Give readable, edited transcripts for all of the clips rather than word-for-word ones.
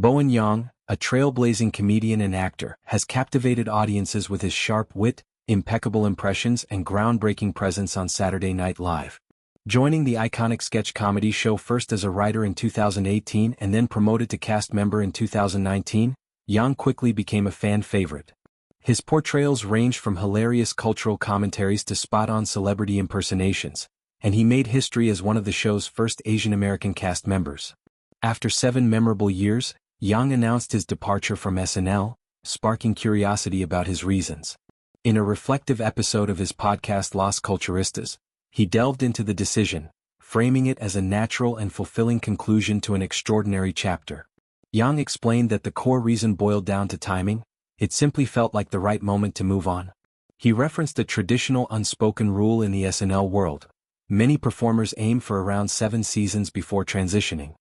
Bowen Yang, a trailblazing comedian and actor, has captivated audiences with his sharp wit, impeccable impressions and groundbreaking presence on Saturday Night Live. Joining the iconic sketch comedy show first as a writer in 2018 and then promoted to cast member in 2019, Yang quickly became a fan favorite. His portrayals ranged from hilarious cultural commentaries to spot-on celebrity impersonations, and he made history as one of the show's first Asian American cast members. After 7 memorable years, Yang announced his departure from SNL, sparking curiosity about his reasons. In a reflective episode of his podcast Las Culturistas, he delved into the decision, framing it as a natural and fulfilling conclusion to an extraordinary chapter. Yang explained that the core reason boiled down to timing. It simply felt like the right moment to move on. He referenced a traditional unspoken rule in the SNL world. Many performers aim for around 7 seasons before transitioning.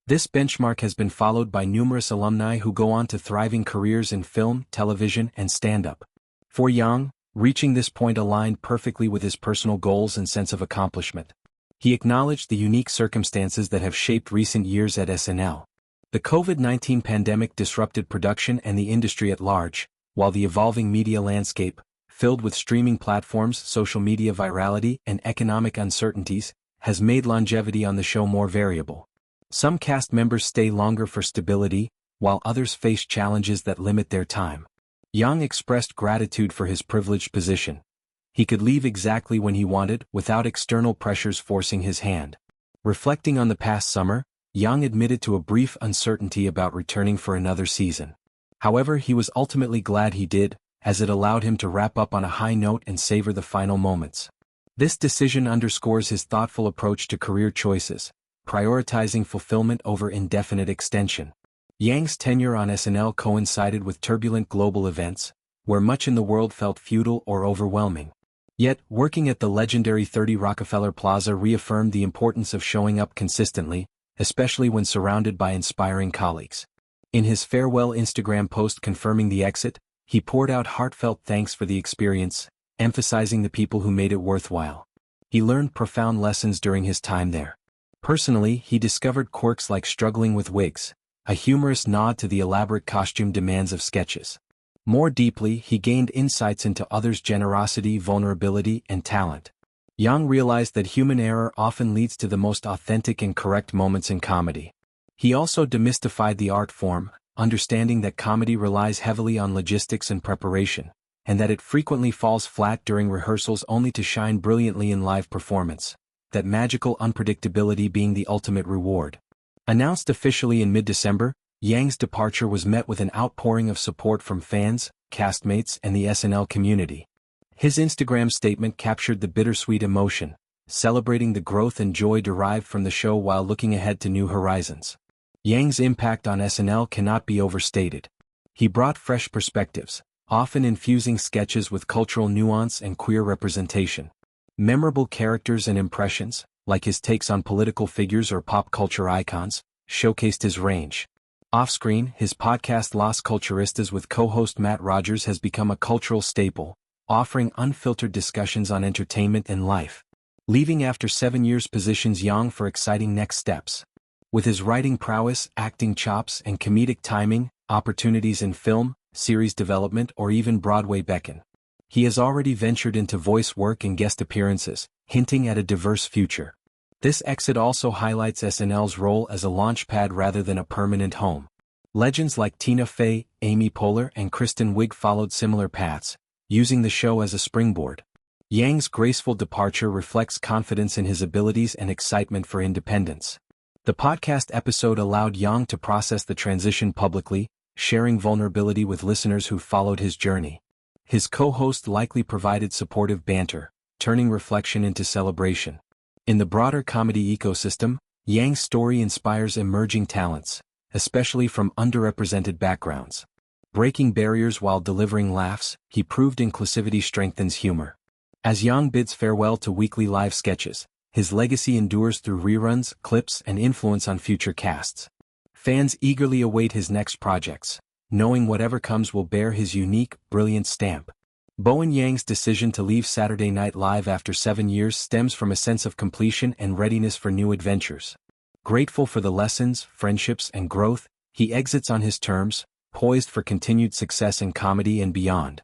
This benchmark has been followed by numerous alumni who go on to thriving careers in film, television, and stand-up. For Yang, reaching this point aligned perfectly with his personal goals and sense of accomplishment. He acknowledged the unique circumstances that have shaped recent years at SNL. The COVID-19 pandemic disrupted production and the industry at large, while the evolving media landscape, filled with streaming platforms, social media virality, and economic uncertainties, has made longevity on the show more variable. Some cast members stay longer for stability, while others face challenges that limit their time. Yang expressed gratitude for his privileged position. He could leave exactly when he wanted, without external pressures forcing his hand. Reflecting on the past summer, Yang admitted to a brief uncertainty about returning for another season. However, he was ultimately glad he did, as it allowed him to wrap up on a high note and savor the final moments. This decision underscores his thoughtful approach to career choices, prioritizing fulfillment over indefinite extension. Yang's tenure on SNL coincided with turbulent global events, where much in the world felt futile or overwhelming. Yet, working at the legendary 30 Rockefeller Plaza reaffirmed the importance of showing up consistently, especially when surrounded by inspiring colleagues. In his farewell Instagram post confirming the exit, he poured out heartfelt thanks for the experience, emphasizing the people who made it worthwhile. He learned profound lessons during his time there. Personally, he discovered quirks like struggling with wigs, a humorous nod to the elaborate costume demands of sketches. More deeply, he gained insights into others' generosity, vulnerability, and talent. Yang realized that human error often leads to the most authentic and correct moments in comedy. He also demystified the art form, understanding that comedy relies heavily on logistics and preparation, and that it frequently falls flat during rehearsals only to shine brilliantly in live performance, that magical unpredictability being the ultimate reward. Announced officially in mid-December, Yang's departure was met with an outpouring of support from fans, castmates, and the SNL community. His Instagram statement captured the bittersweet emotion, celebrating the growth and joy derived from the show while looking ahead to new horizons. Yang's impact on SNL cannot be overstated. He brought fresh perspectives, often infusing sketches with cultural nuance and queer representation. Memorable characters and impressions, like his takes on political figures or pop culture icons, showcased his range. Off-screen, his podcast Las Culturistas with co-host Matt Rogers has become a cultural staple, offering unfiltered discussions on entertainment and life. Leaving after 7 years positions Yang for exciting next steps. With his writing prowess, acting chops, and comedic timing, opportunities in film, series development, or even Broadway beckon. He has already ventured into voice work and guest appearances, hinting at a diverse future. This exit also highlights SNL's role as a launchpad rather than a permanent home. Legends like Tina Fey, Amy Poehler, and Kristen Wiig followed similar paths, using the show as a springboard. Yang's graceful departure reflects confidence in his abilities and excitement for independence. The podcast episode allowed Yang to process the transition publicly, sharing vulnerability with listeners who followed his journey. His co-host likely provided supportive banter, turning reflection into celebration. In the broader comedy ecosystem, Yang's story inspires emerging talents, especially from underrepresented backgrounds. Breaking barriers while delivering laughs, he proved inclusivity strengthens humor. As Yang bids farewell to weekly live sketches, his legacy endures through reruns, clips, and influence on future casts. Fans eagerly await his next projects, knowing whatever comes will bear his unique, brilliant stamp. Bowen Yang's decision to leave Saturday Night Live after 7 years stems from a sense of completion and readiness for new adventures. Grateful for the lessons, friendships, and growth He exits on his terms, poised for continued success in comedy and beyond.